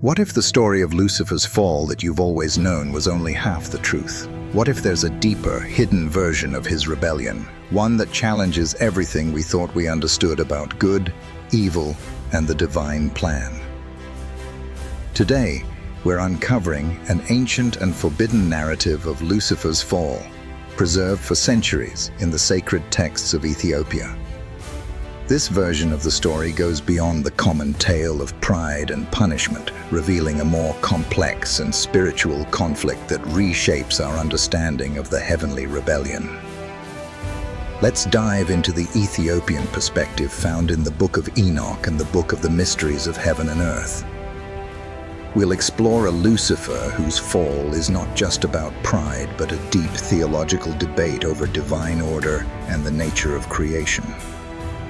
What if the story of Lucifer's fall that you've always known was only half the truth? What if there's a deeper, hidden version of his rebellion, one that challenges everything we thought we understood about good, evil, and the divine plan? Today, we're uncovering an ancient and forbidden narrative of Lucifer's fall, preserved for centuries in the sacred texts of Ethiopia. This version of the story goes beyond the common tale of pride and punishment, revealing a more complex and spiritual conflict that reshapes our understanding of the heavenly rebellion. Let's dive into the Ethiopian perspective found in the Book of Enoch and the Book of the Mysteries of Heaven and Earth. We'll explore a Lucifer whose fall is not just about pride, but a deep theological debate over divine order and the nature of creation.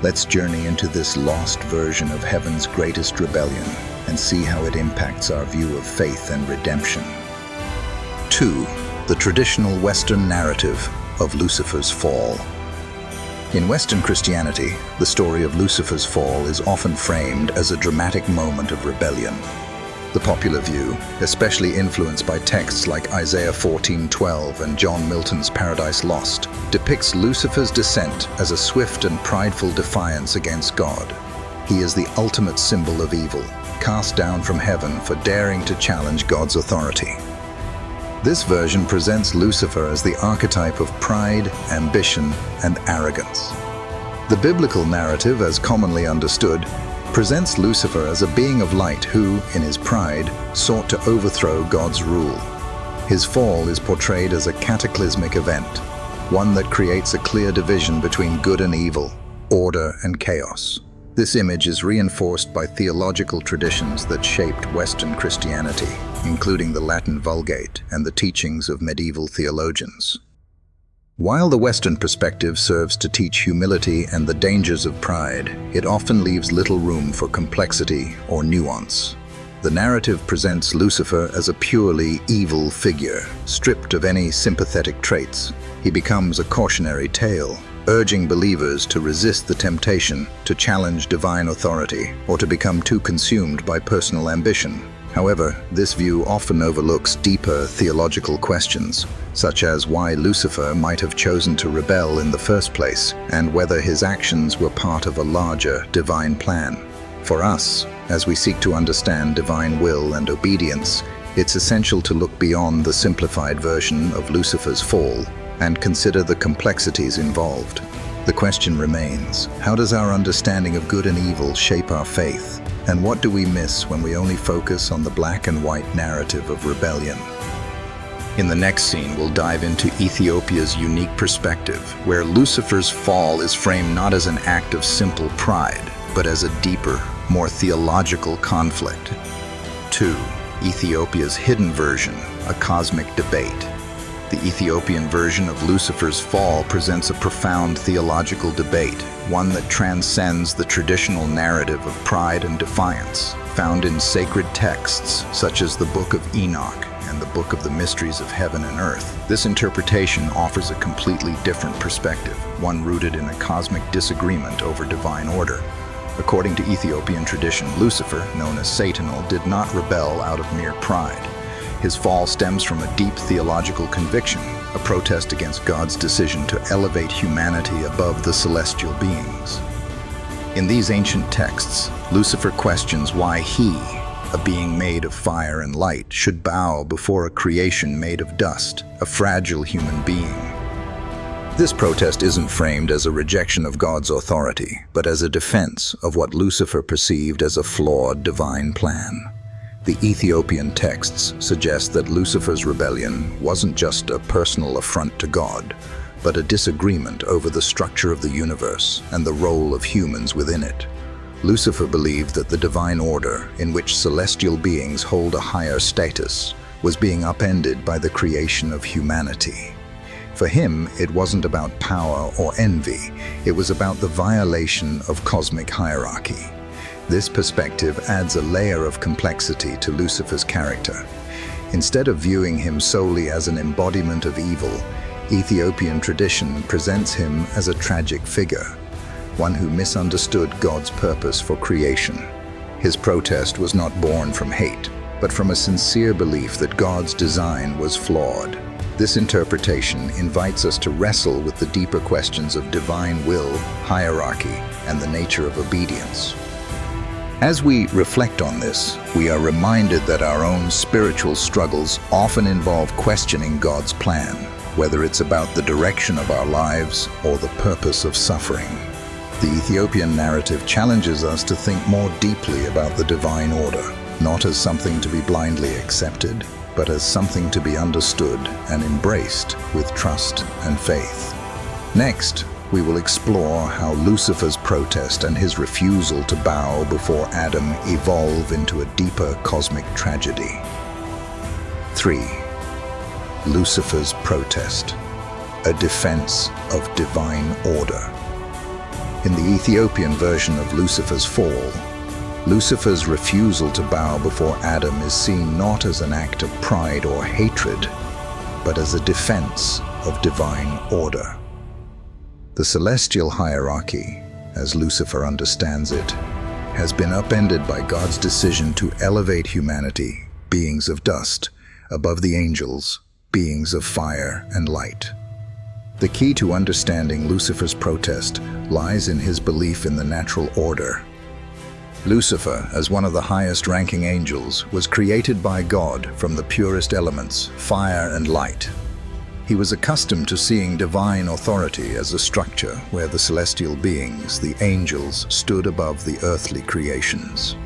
Let's journey into this lost version of heaven's greatest rebellion and see how it impacts our view of faith and redemption. 2. The traditional Western narrative of Lucifer's fall. In Western Christianity, the story of Lucifer's fall is often framed as a dramatic moment of rebellion. The popular view, especially influenced by texts like Isaiah 14:12 and John Milton's Paradise Lost, depicts Lucifer's descent as a swift and prideful defiance against God. He is the ultimate symbol of evil, cast down from heaven for daring to challenge God's authority. This version presents Lucifer as the archetype of pride, ambition, and arrogance. The biblical narrative, as commonly understood, presents Lucifer as a being of light who, in his pride, sought to overthrow God's rule. His fall is portrayed as a cataclysmic event, one that creates a clear division between good and evil, order and chaos. This image is reinforced by theological traditions that shaped Western Christianity, including the Latin Vulgate and the teachings of medieval theologians. While the Western perspective serves to teach humility and the dangers of pride, it often leaves little room for complexity or nuance. The narrative presents Lucifer as a purely evil figure, stripped of any sympathetic traits. He becomes a cautionary tale, urging believers to resist the temptation to challenge divine authority or to become too consumed by personal ambition. However, this view often overlooks deeper theological questions, such as why Lucifer might have chosen to rebel in the first place, and whether his actions were part of a larger divine plan. For us, as we seek to understand divine will and obedience, it's essential to look beyond the simplified version of Lucifer's fall and consider the complexities involved. The question remains, how does our understanding of good and evil shape our faith? And what do we miss when we only focus on the black and white narrative of rebellion? In the next scene, we'll dive into Ethiopia's unique perspective, where Lucifer's fall is framed not as an act of simple pride, but as a deeper, more theological conflict. 2. Ethiopia's hidden version, a cosmic debate. The Ethiopian version of Lucifer's fall presents a profound theological debate, one that transcends the traditional narrative of pride and defiance, found in sacred texts such as the Book of Enoch and the Book of the Mysteries of Heaven and Earth. This interpretation offers a completely different perspective, one rooted in a cosmic disagreement over divine order. According to Ethiopian tradition, Lucifer, known as Satanel, did not rebel out of mere pride. His fall stems from a deep theological conviction, a protest against God's decision to elevate humanity above the celestial beings. In these ancient texts, Lucifer questions why he, a being made of fire and light, should bow before a creation made of dust, a fragile human being. This protest isn't framed as a rejection of God's authority, but as a defense of what Lucifer perceived as a flawed divine plan. The Ethiopian texts suggest that Lucifer's rebellion wasn't just a personal affront to God, but a disagreement over the structure of the universe and the role of humans within it. Lucifer believed that the divine order, in which celestial beings hold a higher status, was being upended by the creation of humanity. For him, it wasn't about power or envy, it was about the violation of cosmic hierarchy. This perspective adds a layer of complexity to Lucifer's character. Instead of viewing him solely as an embodiment of evil, Ethiopian tradition presents him as a tragic figure, one who misunderstood God's purpose for creation. His protest was not born from hate, but from a sincere belief that God's design was flawed. This interpretation invites us to wrestle with the deeper questions of divine will, hierarchy, and the nature of obedience. As we reflect on this, we are reminded that our own spiritual struggles often involve questioning God's plan, whether it's about the direction of our lives or the purpose of suffering. The Ethiopian narrative challenges us to think more deeply about the divine order, not as something to be blindly accepted, but as something to be understood and embraced with trust and faith. Next, we will explore how Lucifer's protest and his refusal to bow before Adam evolve into a deeper cosmic tragedy. 3. Lucifer's protest, a defense of divine order. In the Ethiopian version of Lucifer's fall, Lucifer's refusal to bow before Adam is seen not as an act of pride or hatred, but as a defense of divine order. The celestial hierarchy, as Lucifer understands it, has been upended by God's decision to elevate humanity, beings of dust, above the angels, beings of fire and light. The key to understanding Lucifer's protest lies in his belief in the natural order. Lucifer, as one of the highest-ranking angels, was created by God from the purest elements, fire and light. He was accustomed to seeing divine authority as a structure where the celestial beings, the angels, stood above the earthly creations.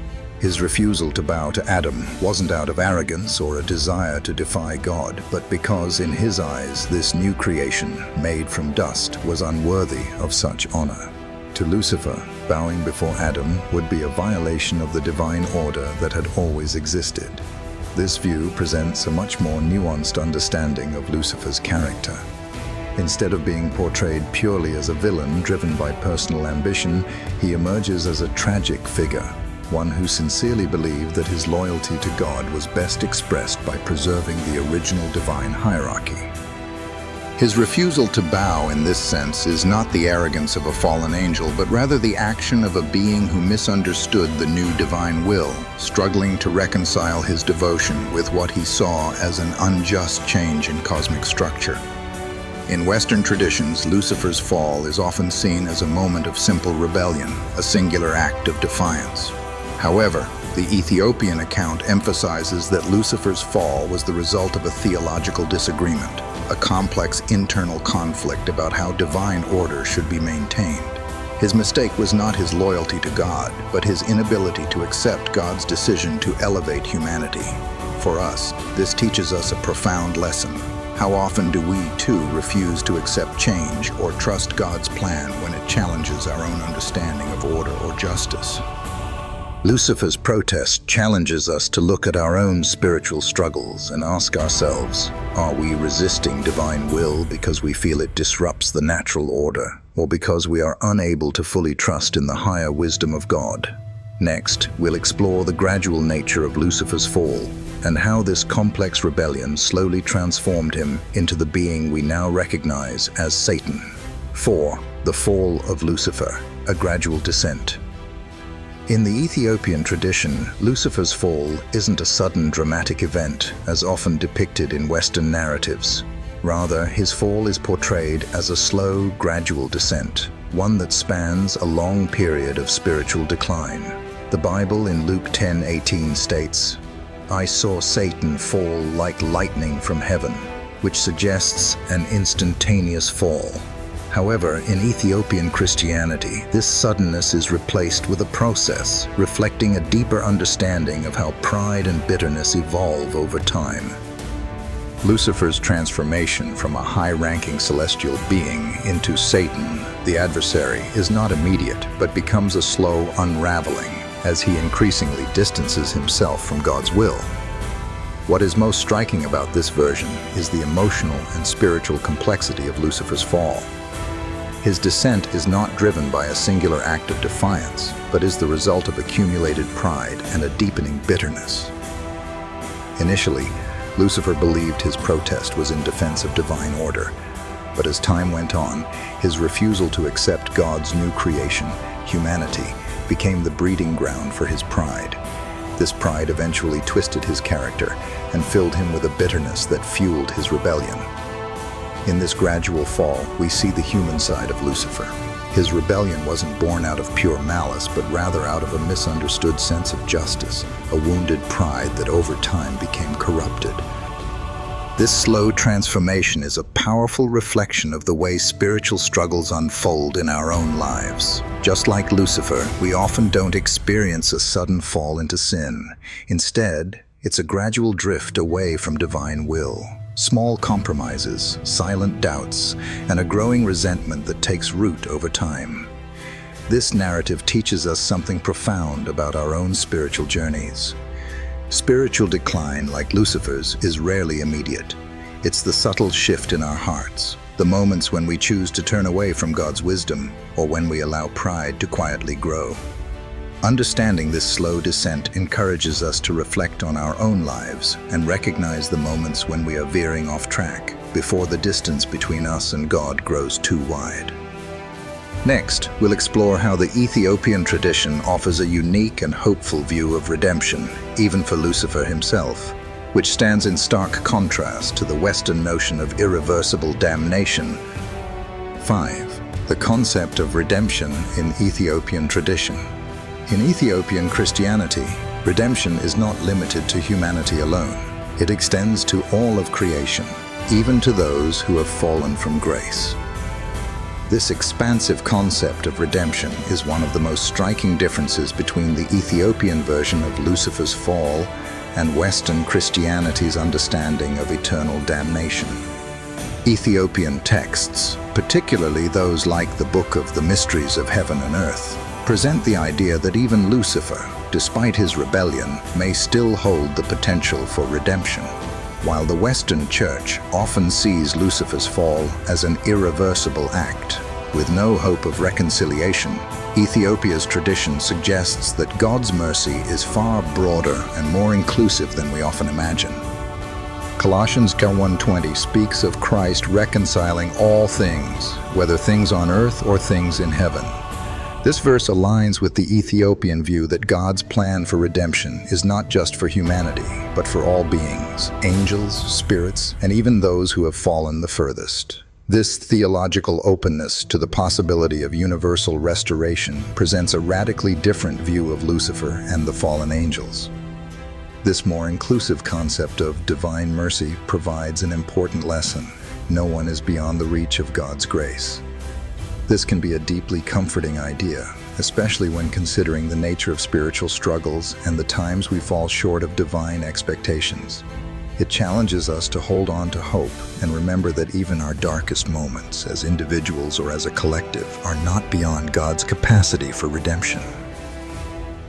His refusal to bow to Adam wasn't out of arrogance or a desire to defy God, but because in his eyes this new creation, made from dust, was unworthy of such honor. To Lucifer, bowing before Adam would be a violation of the divine order that had always existed. This view presents a much more nuanced understanding of Lucifer's character. Instead of being portrayed purely as a villain driven by personal ambition, he emerges as a tragic figure, one who sincerely believed that his loyalty to God was best expressed by preserving the original divine hierarchy. His refusal to bow in this sense is not the arrogance of a fallen angel, but rather the action of a being who misunderstood the new divine will, struggling to reconcile his devotion with what he saw as an unjust change in cosmic structure. In Western traditions, Lucifer's fall is often seen as a moment of simple rebellion, a singular act of defiance. However, the Ethiopian account emphasizes that Lucifer's fall was the result of a theological disagreement, a complex internal conflict about how divine order should be maintained. His mistake was not his loyalty to God, but his inability to accept God's decision to elevate humanity. For us, this teaches us a profound lesson. How often do we, too, refuse to accept change or trust God's plan when it challenges our own understanding of order or justice? Lucifer's protest challenges us to look at our own spiritual struggles and ask ourselves, are we resisting divine will because we feel it disrupts the natural order, or because we are unable to fully trust in the higher wisdom of God? Next, we'll explore the gradual nature of Lucifer's fall and how this complex rebellion slowly transformed him into the being we now recognize as Satan. 4. The fall of Lucifer, a gradual descent. In the Ethiopian tradition, Lucifer's fall isn't a sudden dramatic event, as often depicted in Western narratives. Rather, his fall is portrayed as a slow, gradual descent, one that spans a long period of spiritual decline. The Bible in Luke 10:18 states, "I saw Satan fall like lightning from heaven," which suggests an instantaneous fall. However, in Ethiopian Christianity, this suddenness is replaced with a process, reflecting a deeper understanding of how pride and bitterness evolve over time. Lucifer's transformation from a high-ranking celestial being into Satan, the adversary, is not immediate, but becomes a slow unraveling as he increasingly distances himself from God's will. What is most striking about this version is the emotional and spiritual complexity of Lucifer's fall. His descent is not driven by a singular act of defiance, but is the result of accumulated pride and a deepening bitterness. Initially, Lucifer believed his protest was in defense of divine order, but as time went on, his refusal to accept God's new creation, humanity, became the breeding ground for his pride. This pride eventually twisted his character and filled him with a bitterness that fueled his rebellion. In this gradual fall, we see the human side of Lucifer. His rebellion wasn't born out of pure malice, but rather out of a misunderstood sense of justice, a wounded pride that over time became corrupted. This slow transformation is a powerful reflection of the way spiritual struggles unfold in our own lives. Just like Lucifer, we often don't experience a sudden fall into sin. Instead, it's a gradual drift away from divine will. Small compromises, silent doubts, and a growing resentment that takes root over time. This narrative teaches us something profound about our own spiritual journeys. Spiritual decline, like Lucifer's, is rarely immediate. It's the subtle shift in our hearts, the moments when we choose to turn away from God's wisdom, or when we allow pride to quietly grow. Understanding this slow descent encourages us to reflect on our own lives and recognize the moments when we are veering off track, before the distance between us and God grows too wide. Next, we'll explore how the Ethiopian tradition offers a unique and hopeful view of redemption, even for Lucifer himself, which stands in stark contrast to the Western notion of irreversible damnation. 5. The concept of redemption in Ethiopian tradition. In Ethiopian Christianity, redemption is not limited to humanity alone. It extends to all of creation, even to those who have fallen from grace. This expansive concept of redemption is one of the most striking differences between the Ethiopian version of Lucifer's fall and Western Christianity's understanding of eternal damnation. Ethiopian texts, particularly those like the Book of the Mysteries of Heaven and Earth, present the idea that even Lucifer, despite his rebellion, may still hold the potential for redemption. While the Western Church often sees Lucifer's fall as an irreversible act, with no hope of reconciliation, Ethiopia's tradition suggests that God's mercy is far broader and more inclusive than we often imagine. Colossians 1:20 speaks of Christ reconciling all things, whether things on earth or things in heaven. This verse aligns with the Ethiopian view that God's plan for redemption is not just for humanity, but for all beings, angels, spirits, and even those who have fallen the furthest. This theological openness to the possibility of universal restoration presents a radically different view of Lucifer and the fallen angels. This more inclusive concept of divine mercy provides an important lesson. No one is beyond the reach of God's grace. This can be a deeply comforting idea, especially when considering the nature of spiritual struggles and the times we fall short of divine expectations. It challenges us to hold on to hope and remember that even our darkest moments, as individuals or as a collective, are not beyond God's capacity for redemption.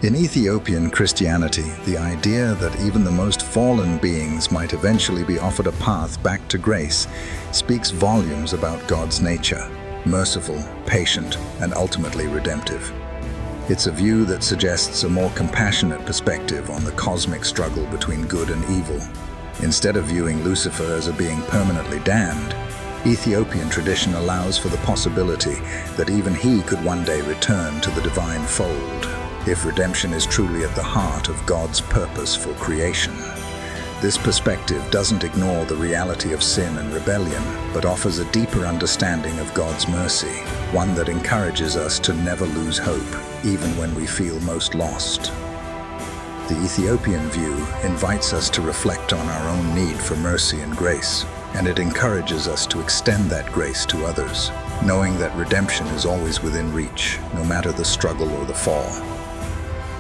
In Ethiopian Christianity, the idea that even the most fallen beings might eventually be offered a path back to grace speaks volumes about God's nature: merciful, patient, and ultimately redemptive. It's a view that suggests a more compassionate perspective on the cosmic struggle between good and evil. Instead of viewing Lucifer as a being permanently damned, Ethiopian tradition allows for the possibility that even he could one day return to the divine fold, if redemption is truly at the heart of God's purpose for creation. This perspective doesn't ignore the reality of sin and rebellion, but offers a deeper understanding of God's mercy, one that encourages us to never lose hope, even when we feel most lost. The Ethiopian view invites us to reflect on our own need for mercy and grace, and it encourages us to extend that grace to others, knowing that redemption is always within reach, no matter the struggle or the fall.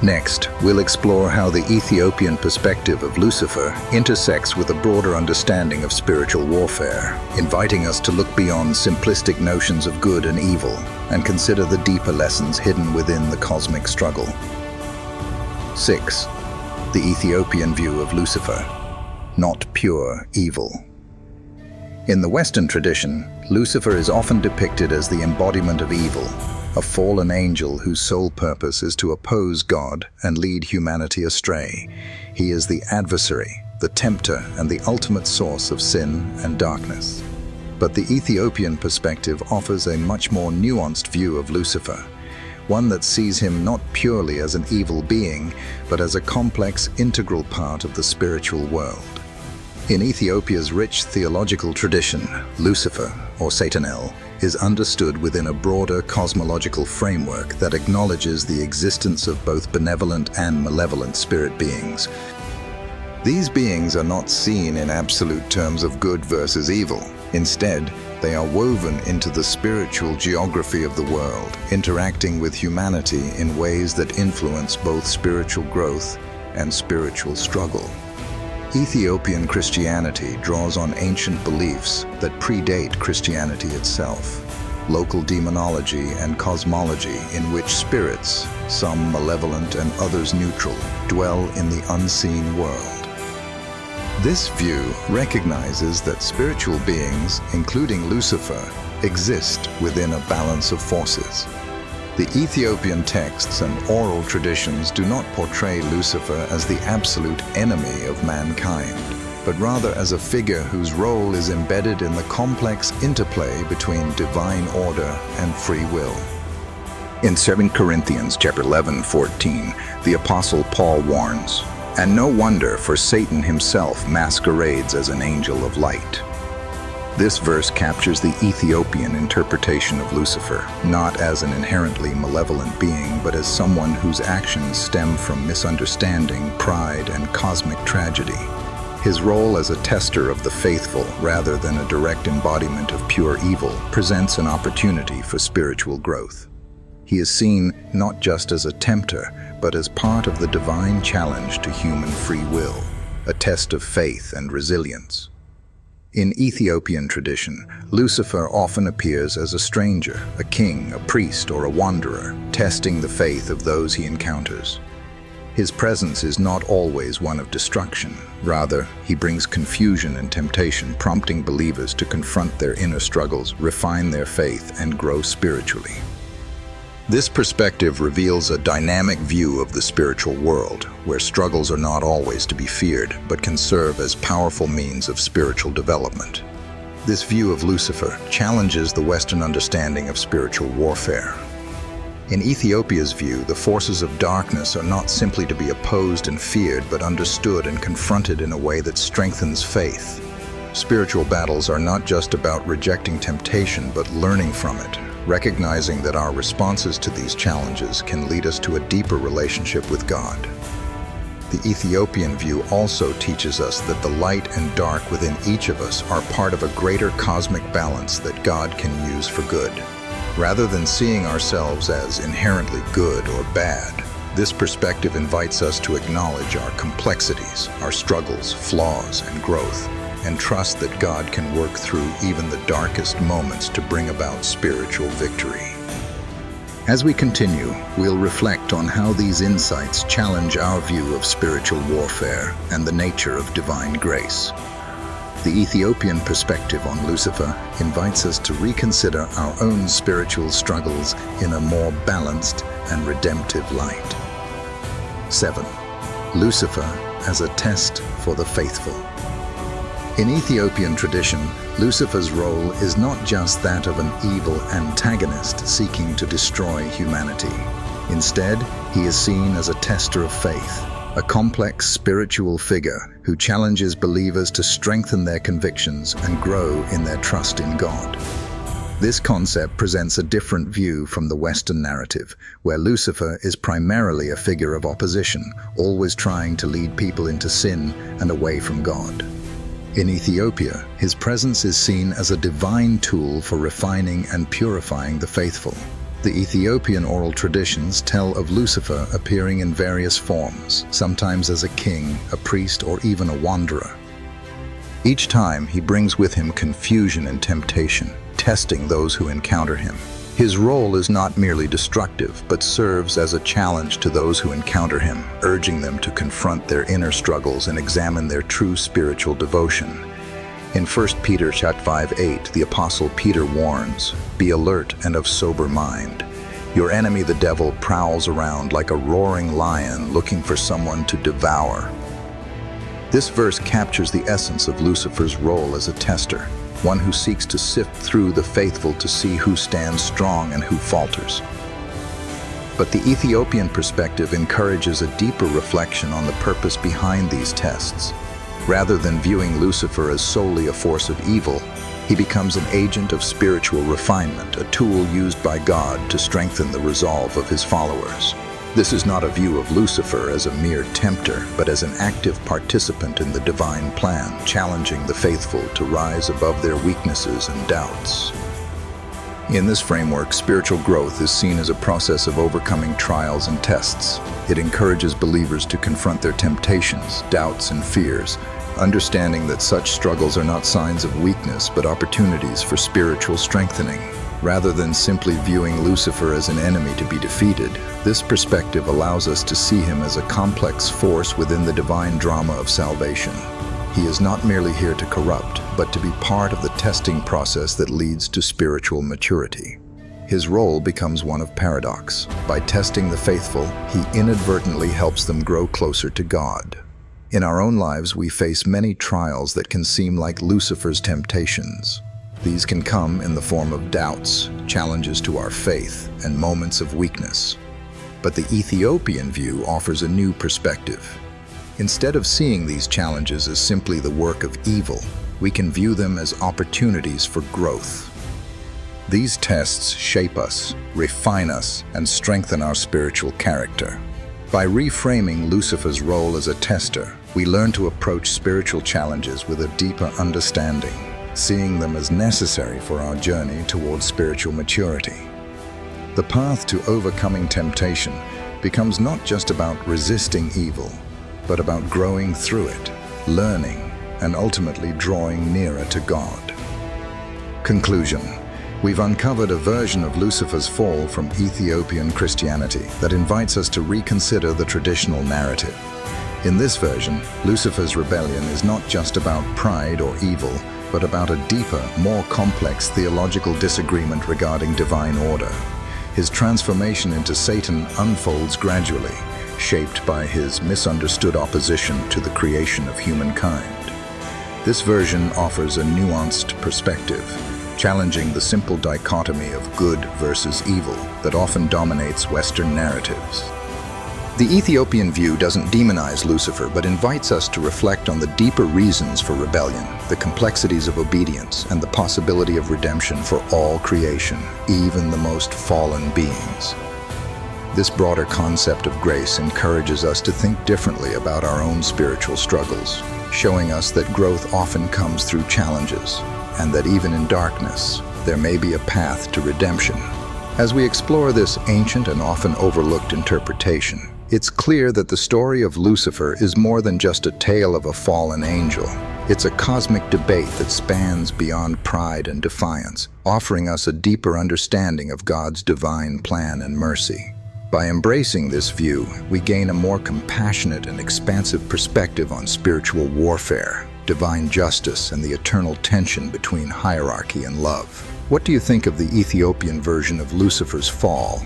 Next, we'll explore how the Ethiopian perspective of Lucifer intersects with a broader understanding of spiritual warfare, inviting us to look beyond simplistic notions of good and evil and consider the deeper lessons hidden within the cosmic struggle. 6. The Ethiopian view of Lucifer, not pure evil. In the Western tradition, Lucifer is often depicted as the embodiment of evil, a fallen angel whose sole purpose is to oppose God and lead humanity astray. He is the adversary, the tempter, and the ultimate source of sin and darkness. But the Ethiopian perspective offers a much more nuanced view of Lucifer, one that sees him not purely as an evil being, but as a complex, integral part of the spiritual world. In Ethiopia's rich theological tradition, Lucifer, or Satanel, is understood within a broader cosmological framework that acknowledges the existence of both benevolent and malevolent spirit beings. These beings are not seen in absolute terms of good versus evil. Instead, they are woven into the spiritual geography of the world, interacting with humanity in ways that influence both spiritual growth and spiritual struggle. Ethiopian Christianity draws on ancient beliefs that predate Christianity itself, local demonology and cosmology in which spirits, some malevolent and others neutral, dwell in the unseen world. This view recognizes that spiritual beings, including Lucifer, exist within a balance of forces. The Ethiopian texts and oral traditions do not portray Lucifer as the absolute enemy of mankind, but rather as a figure whose role is embedded in the complex interplay between divine order and free will. In 2 Corinthians chapter 11:14, the Apostle Paul warns, "And no wonder, for Satan himself masquerades as an angel of light." This verse captures the Ethiopian interpretation of Lucifer, not as an inherently malevolent being, but as someone whose actions stem from misunderstanding, pride, and cosmic tragedy. His role as a tester of the faithful, rather than a direct embodiment of pure evil, presents an opportunity for spiritual growth. He is seen not just as a tempter, but as part of the divine challenge to human free will, a test of faith and resilience. In Ethiopian tradition, Lucifer often appears as a stranger, a king, a priest, or a wanderer, testing the faith of those he encounters. His presence is not always one of destruction. Rather, he brings confusion and temptation, prompting believers to confront their inner struggles, refine their faith, and grow spiritually. This perspective reveals a dynamic view of the spiritual world, where struggles are not always to be feared, but can serve as powerful means of spiritual development. This view of Lucifer challenges the Western understanding of spiritual warfare. In Ethiopia's view, the forces of darkness are not simply to be opposed and feared, but understood and confronted in a way that strengthens faith. Spiritual battles are not just about rejecting temptation, but learning from it, recognizing that our responses to these challenges can lead us to a deeper relationship with God. The Ethiopian view also teaches us that the light and dark within each of us are part of a greater cosmic balance that God can use for good. Rather than seeing ourselves as inherently good or bad, this perspective invites us to acknowledge our complexities, our struggles, flaws, and growth, and trust that God can work through even the darkest moments to bring about spiritual victory. As we continue, we'll reflect on how these insights challenge our view of spiritual warfare and the nature of divine grace. The Ethiopian perspective on Lucifer invites us to reconsider our own spiritual struggles in a more balanced and redemptive light. 7. Lucifer as a test for the faithful. In Ethiopian tradition, Lucifer's role is not just that of an evil antagonist seeking to destroy humanity. Instead, he is seen as a tester of faith, a complex spiritual figure who challenges believers to strengthen their convictions and grow in their trust in God. This concept presents a different view from the Western narrative, where Lucifer is primarily a figure of opposition, always trying to lead people into sin and away from God. In Ethiopia, his presence is seen as a divine tool for refining and purifying the faithful. The Ethiopian oral traditions tell of Lucifer appearing in various forms, sometimes as a king, a priest, or even a wanderer. Each time, he brings with him confusion and temptation, testing those who encounter him. His role is not merely destructive, but serves as a challenge to those who encounter him, urging them to confront their inner struggles and examine their true spiritual devotion. In 1 Peter chapter 5:8, the Apostle Peter warns, "Be alert and of sober mind. Your enemy the devil prowls around like a roaring lion looking for someone to devour." This verse captures the essence of Lucifer's role as a tester, one who seeks to sift through the faithful to see who stands strong and who falters. But the Ethiopian perspective encourages a deeper reflection on the purpose behind these tests. Rather than viewing Lucifer as solely a force of evil, he becomes an agent of spiritual refinement, a tool used by God to strengthen the resolve of his followers. This is not a view of Lucifer as a mere tempter, but as an active participant in the divine plan, challenging the faithful to rise above their weaknesses and doubts. In this framework, spiritual growth is seen as a process of overcoming trials and tests. It encourages believers to confront their temptations, doubts, and fears, understanding that such struggles are not signs of weakness but opportunities for spiritual strengthening. Rather than simply viewing Lucifer as an enemy to be defeated, this perspective allows us to see him as a complex force within the divine drama of salvation. He is not merely here to corrupt, but to be part of the testing process that leads to spiritual maturity. His role becomes one of paradox. By testing the faithful, he inadvertently helps them grow closer to God. In our own lives, we face many trials that can seem like Lucifer's temptations. These can come in the form of doubts, challenges to our faith, and moments of weakness. But the Ethiopian view offers a new perspective. Instead of seeing these challenges as simply the work of evil, we can view them as opportunities for growth. These tests shape us, refine us, and strengthen our spiritual character. By reframing Lucifer's role as a tester, we learn to approach spiritual challenges with a deeper understanding, seeing them as necessary for our journey towards spiritual maturity. The path to overcoming temptation becomes not just about resisting evil, but about growing through it, learning, and ultimately drawing nearer to God. Conclusion. We've uncovered a version of Lucifer's fall from Ethiopian Christianity that invites us to reconsider the traditional narrative. In this version, Lucifer's rebellion is not just about pride or evil, but about a deeper, more complex theological disagreement regarding divine order. His transformation into Satan unfolds gradually, shaped by his misunderstood opposition to the creation of humankind. This version offers a nuanced perspective, challenging the simple dichotomy of good versus evil that often dominates Western narratives. The Ethiopian view doesn't demonize Lucifer, but invites us to reflect on the deeper reasons for rebellion, the complexities of obedience, and the possibility of redemption for all creation, even the most fallen beings. This broader concept of grace encourages us to think differently about our own spiritual struggles, showing us that growth often comes through challenges, and that even in darkness, there may be a path to redemption. As we explore this ancient and often overlooked interpretation, it's clear that the story of Lucifer is more than just a tale of a fallen angel. It's a cosmic debate that spans beyond pride and defiance, offering us a deeper understanding of God's divine plan and mercy. By embracing this view, we gain a more compassionate and expansive perspective on spiritual warfare, divine justice, and the eternal tension between hierarchy and love. What do you think of the Ethiopian version of Lucifer's fall?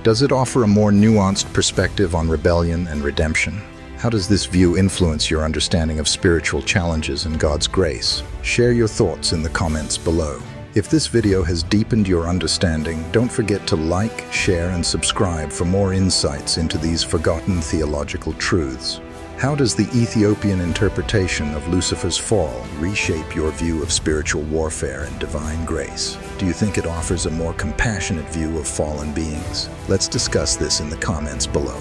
Does it offer a more nuanced perspective on rebellion and redemption? How does this view influence your understanding of spiritual challenges and God's grace? Share your thoughts in the comments below. If this video has deepened your understanding, don't forget to like, share, and subscribe for more insights into these forgotten theological truths. How does the Ethiopian interpretation of Lucifer's fall reshape your view of spiritual warfare and divine grace? Do you think it offers a more compassionate view of fallen beings? Let's discuss this in the comments below.